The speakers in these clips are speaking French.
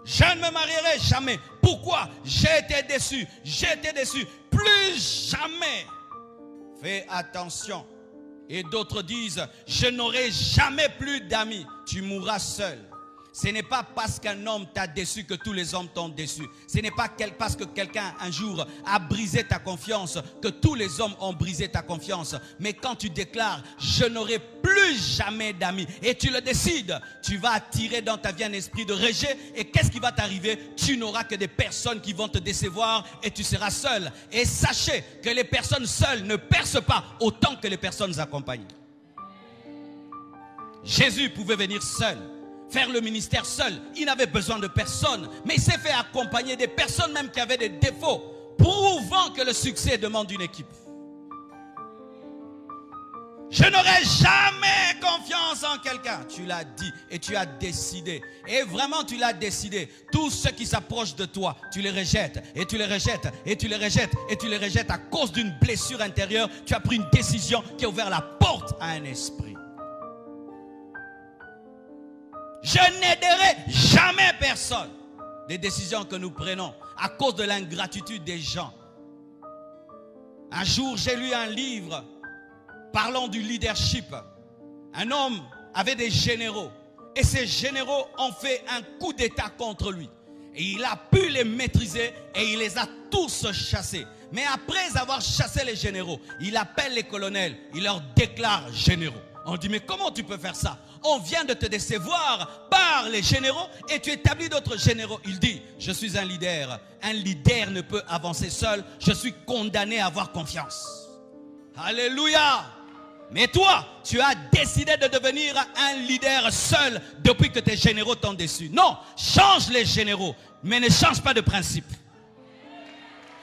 Je ne me marierai jamais. Pourquoi? J'ai été déçu. J'ai été déçu. Plus jamais. Fais attention. Et d'autres disent, je n'aurai jamais plus d'amis. Tu mourras seul. Ce n'est pas parce qu'un homme t'a déçu que tous les hommes t'ont déçu. Ce n'est pas parce que quelqu'un un jour a brisé ta confiance que tous les hommes ont brisé ta confiance. Mais quand tu déclares, je n'aurai plus jamais d'amis, et tu le décides, tu vas attirer dans ta vie un esprit de rejet. Et qu'est-ce qui va t'arriver? Tu n'auras que des personnes qui vont te décevoir et tu seras seul. Et sachez que les personnes seules ne percent pas autant que les personnes accompagnées. Jésus pouvait venir seul, faire le ministère seul. Il n'avait besoin de personne. Mais il s'est fait accompagner des personnes même qui avaient des défauts, prouvant que le succès demande une équipe. Je n'aurai jamais confiance en quelqu'un. Tu l'as dit et tu as décidé. Et vraiment tu l'as décidé. Tous ceux qui s'approchent de toi, tu les rejettes. Et tu les rejettes. Et tu les rejettes. Et tu les rejettes à cause d'une blessure intérieure. Tu as pris une décision qui a ouvert la porte à un esprit. Je n'aiderai jamais personne. Des décisions que nous prenons à cause de l'ingratitude des gens. Un jour, j'ai lu un livre parlant du leadership. Un homme avait des généraux. Et ces généraux ont fait un coup d'état contre lui. Et il a pu les maîtriser et il les a tous chassés. Mais après avoir chassé les généraux, il appelle les colonels. Il leur déclare généraux. On dit, mais comment tu peux faire ça? On vient de te décevoir par les généraux et tu établis d'autres généraux. Il dit, je suis un leader. Un leader ne peut avancer seul. Je suis condamné à avoir confiance. Alléluia. Mais toi, tu as décidé de devenir un leader seul depuis que tes généraux t'ont déçu. Non, change les généraux, mais ne change pas de principe.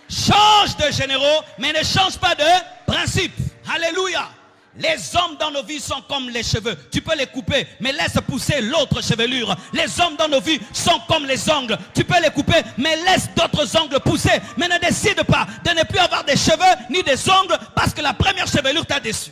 Change de généraux, mais ne change pas de principe. Alléluia. Les hommes dans nos vies sont comme les cheveux. Tu peux les couper, mais laisse pousser l'autre chevelure. Les hommes dans nos vies sont comme les ongles. Tu peux les couper, mais laisse d'autres ongles pousser. Mais ne décide pas de ne plus avoir des cheveux ni des ongles parce que la première chevelure t'a déçu.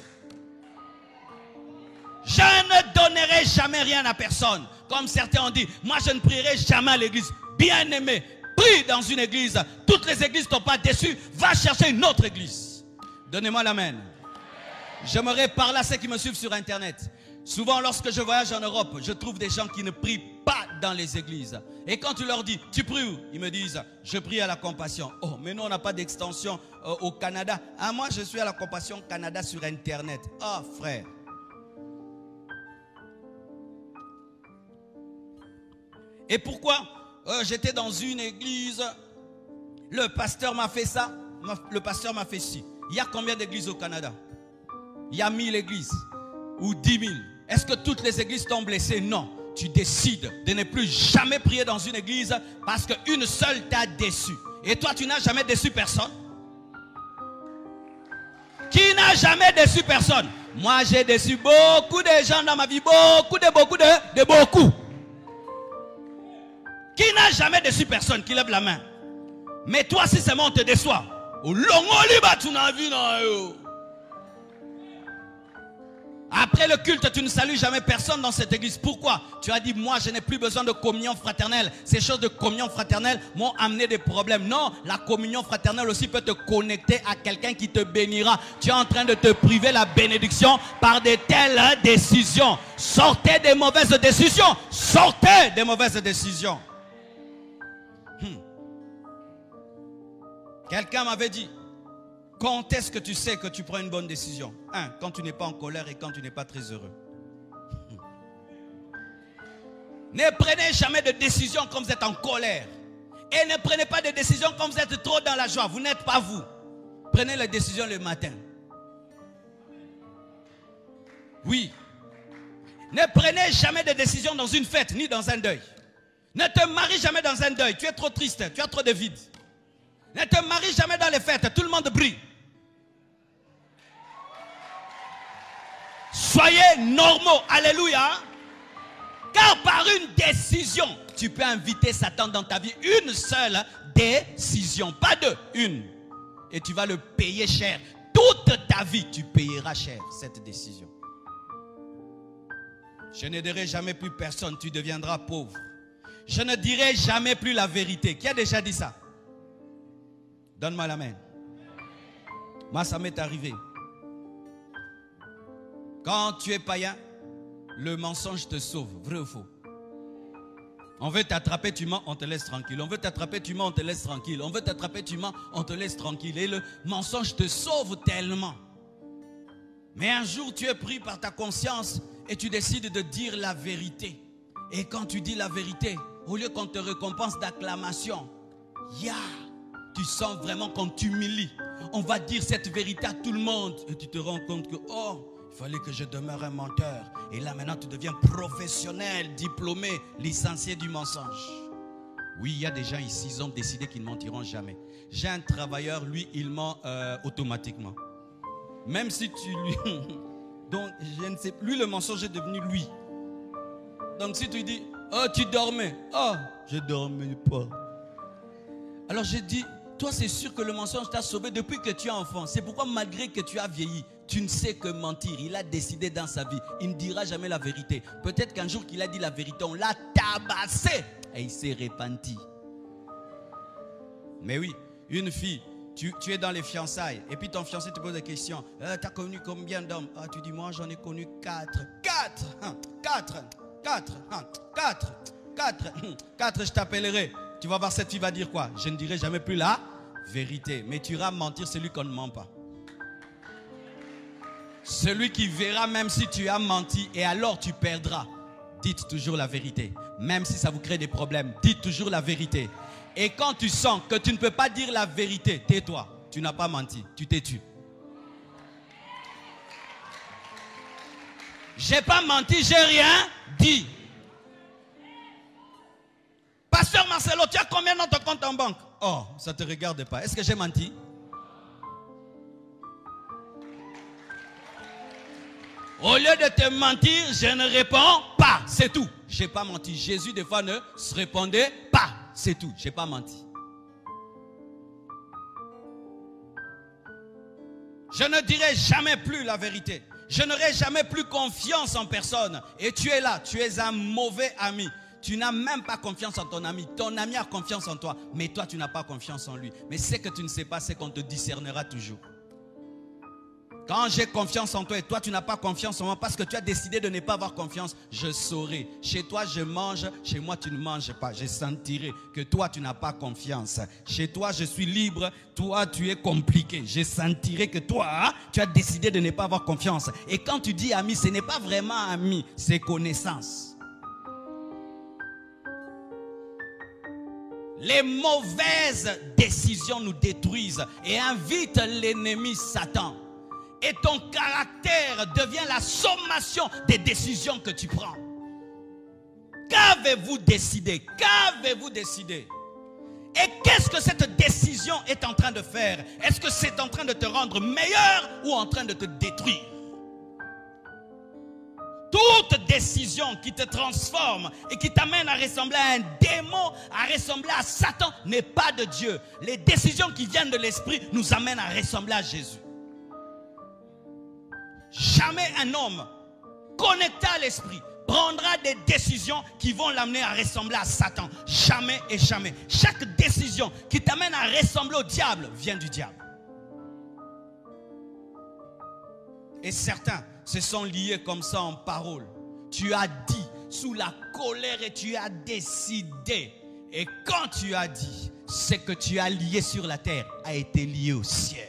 Je ne donnerai jamais rien à personne. Comme certains ont dit, moi je ne prierai jamais à l'église. Bien aimé, prie dans une église. Toutes les églises ne t'ont pas déçu. Va chercher une autre église. Donnez-moi l'amen. J'aimerais parler à ceux qui me suivent sur internet. Souvent lorsque je voyage en Europe, je trouve des gens qui ne prient pas dans les églises. Et quand tu leur dis, tu pries où? Ils me disent, je prie à la Compassion. Oh, mais nous on n'a pas d'extension au Canada. Ah, moi je suis à la Compassion Canada sur internet. Ah, frère. Et pourquoi? J'étais dans une église, le pasteur m'a fait ça, le pasteur m'a fait ci. Il y a combien d'églises au Canada? Il y a 1000 églises ou 10 000. Est-ce que toutes les églises t'ont blessé? Non. Tu décides de ne plus jamais prier dans une église parce qu'une seule t'a déçu. Et toi, tu n'as jamais déçu personne? Qui n'a jamais déçu personne? Moi, j'ai déçu beaucoup de gens dans ma vie. Beaucoup. Qui n'a jamais déçu personne? Qui lève la main. Mais toi, si seulement on te déçoit, après le culte, tu ne salues jamais personne dans cette église. Pourquoi? Tu as dit, moi je n'ai plus besoin de communion fraternelle. Ces choses de communion fraternelle m'ont amené des problèmes. Non, la communion fraternelle aussi peut te connecter à quelqu'un qui te bénira. Tu es en train de te priver la bénédiction par de telles décisions. Sortez des mauvaises décisions. Sortez des mauvaises décisions. Quelqu'un m'avait dit, quand est-ce que tu sais que tu prends une bonne décision? Quand tu n'es pas en colère et quand tu n'es pas très heureux. Ne prenez jamais de décision quand vous êtes en colère. Et ne prenez pas de décision quand vous êtes trop dans la joie. Vous n'êtes pas vous. Prenez les décisions le matin. Oui. Ne prenez jamais de décision dans une fête ni dans un deuil. Ne te marie jamais dans un deuil. Tu es trop triste. Tu as trop de vide. Ne te marie jamais dans les fêtes. Tout le monde brille. Soyez normaux. Alléluia. Car par une décision, tu peux inviter Satan dans ta vie. Une seule décision. Pas deux. Une. Et tu vas le payer cher. Toute ta vie, tu payeras cher cette décision. Je n'aiderai jamais plus personne. Tu deviendras pauvre. Je ne dirai jamais plus la vérité. Qui a déjà dit ça? Donne-moi la main. Moi, ça m'est arrivé. Quand tu es païen, le mensonge te sauve. Vrai ou faux? On veut t'attraper, tu mens, on te laisse tranquille. On veut t'attraper, tu mens, on te laisse tranquille. On veut t'attraper, tu mens, on te laisse tranquille. Et le mensonge te sauve tellement. Mais un jour, tu es pris par ta conscience et tu décides de dire la vérité. Et quand tu dis la vérité, au lieu qu'on te récompense d'acclamation, tu sens vraiment qu'on t'humilie. On va dire cette vérité à tout le monde. Et tu te rends compte que, il fallait que je demeure un menteur. Et là, maintenant, tu deviens professionnel, diplômé, licencié du mensonge. Oui, il y a des gens ici, ils ont décidé qu'ils ne mentiront jamais. J'ai un travailleur, lui, il ment automatiquement. Même si tu lui... Donc, je ne sais plus, le mensonge est devenu lui. Donc, si tu dis, tu dormais. Je dormais pas. Alors, j'ai dit, toi, c'est sûr que le mensonge t'a sauvé depuis que tu es enfant. C'est pourquoi, malgré que tu as vieilli, tu ne sais que mentir. Il a décidé dans sa vie. Il ne dira jamais la vérité. Peut-être qu'un jour qu'il a dit la vérité, on l'a tabassé. Et il s'est repenti. Mais oui, une fille, tu es dans les fiançailles. Et puis ton fiancé te pose des questions. Tu as connu combien d'hommes? Tu dis, moi j'en ai connu 4. 4, je t'appellerai. Tu vas voir, cette fille va dire quoi? Je ne dirai jamais plus la vérité. Mais tu iras mentir celui qu'on ne ment pas. Celui qui verra même si tu as menti et alors tu perdras. Dites toujours la vérité. Même si ça vous crée des problèmes, dites toujours la vérité. Et quand tu sens que tu ne peux pas dire la vérité, tais-toi. Tu n'as pas menti, tu t'es tué. J'ai pas menti, j'ai rien dit. Pasteur Marcelo, tu as combien dans ton compte en banque? Ça ne te regarde pas. Est-ce que j'ai menti? Au lieu de te mentir, je ne réponds pas. C'est tout. Je n'ai pas menti. Jésus, des fois, ne se répondait pas. C'est tout. Je n'ai pas menti. Je ne dirai jamais plus la vérité. Je n'aurai jamais plus confiance en personne. Et tu es là. Tu es un mauvais ami. Tu n'as même pas confiance en ton ami. Ton ami a confiance en toi. Mais toi, tu n'as pas confiance en lui. Mais ce que tu ne sais pas, c'est qu'on te discernera toujours. Quand j'ai confiance en toi et toi tu n'as pas confiance en moi parce que tu as décidé de ne pas avoir confiance, je saurai. Chez toi je mange, chez moi tu ne manges pas. Je sentirai que toi tu n'as pas confiance. Chez toi je suis libre, toi tu es compliqué. Je sentirai que toi tu as décidé de ne pas avoir confiance. Et quand tu dis ami, ce n'est pas vraiment ami, c'est connaissance. Les mauvaises décisions nous détruisent et invitent l'ennemi Satan. Et ton caractère devient la sommation des décisions que tu prends. Qu'avez-vous décidé? Qu'avez-vous décidé? Et qu'est-ce que cette décision est en train de faire? Est-ce que c'est en train de te rendre meilleur ou en train de te détruire? Toute décision qui te transforme et qui t'amène à ressembler à un démon, à ressembler à Satan, n'est pas de Dieu. Les décisions qui viennent de l'esprit nous amènent à ressembler à Jésus. Jamais un homme connecté à l'esprit prendra des décisions qui vont l'amener à ressembler à Satan. Jamais et jamais. Chaque décision qui t'amène à ressembler au diable vient du diable. Et certains se sont liés comme ça en parole. Tu as dit sous la colère et tu as décidé. Et quand tu as dit, ce que tu as lié sur la terre a été lié au ciel.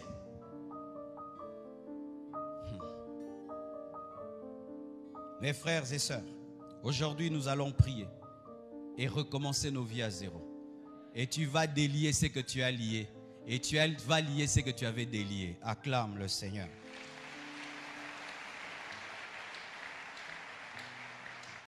Mes frères et sœurs, aujourd'hui nous allons prier et recommencer nos vies à zéro. Et tu vas délier ce que tu as lié. Et tu vas lier ce que tu avais délié. Acclame le Seigneur.